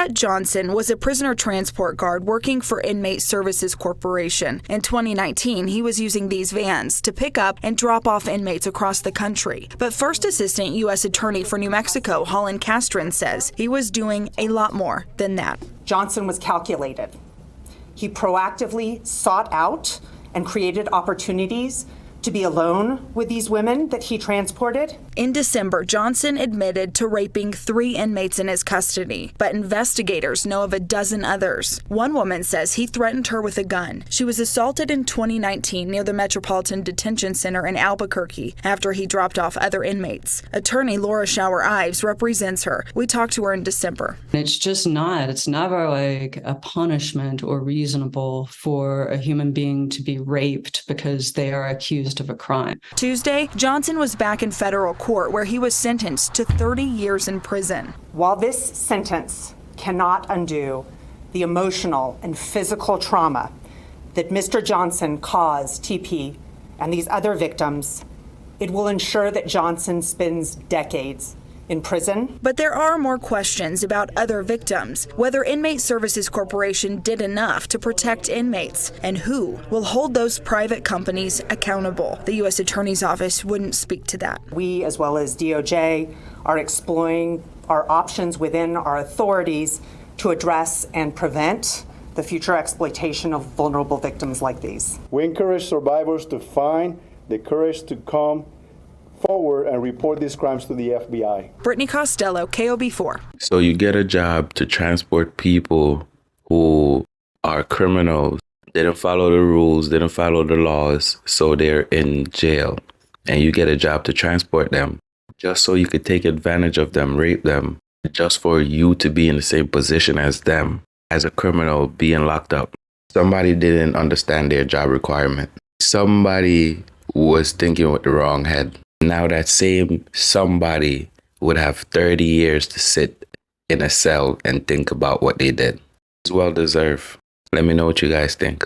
Chet Johnson was a prisoner transport guard working for Inmate Services Corporation. In 2019, he was using these vans to pick up and drop off inmates across the country. But First Assistant U.S. Attorney for New Mexico, Holland Castron, says he was doing a lot more than that. Johnson was calculated. He proactively sought out and created opportunities to be alone with these women that he transported. In December, Johnson admitted to raping 3 inmates in his custody, but investigators know of a dozen others. One woman says he threatened her with a gun. She was assaulted in 2019 near the Metropolitan Detention Center in Albuquerque after he dropped off other inmates. Attorney Laura Shower-Ives represents her. We talked to her in December. It's never like a punishment or reasonable for a human being to be raped because they are accused of a crime. Tuesday, Johnson was back in federal court where he was sentenced to 30 years in prison. While this sentence cannot undo the emotional and physical trauma that Mr. Johnson caused TP and these other victims, it will ensure that Johnson spends decades in prison. But there are more questions about other victims, whether Inmate Services Corporation did enough to protect inmates, and who will hold those private companies accountable. The U.S. Attorney's Office wouldn't speak to that. We, as well as DOJ, are exploring our options within our authorities to address and prevent the future exploitation of vulnerable victims like these. We encourage survivors to find the courage to come forward and report these crimes to the FBI. Brittany Costello, KOB4. So you get a job to transport people who are criminals. They didn't follow the rules, they didn't follow the laws, so they're in jail. And you get a job to transport them just so you could take advantage of them, rape them, just for you to be in the same position as them, as a criminal being locked up. Somebody didn't understand their job requirement. Somebody was thinking with the wrong head. Now that same somebody would have 30 years to sit in a cell and think about what they did. It's well deserved. Let me know what you guys think.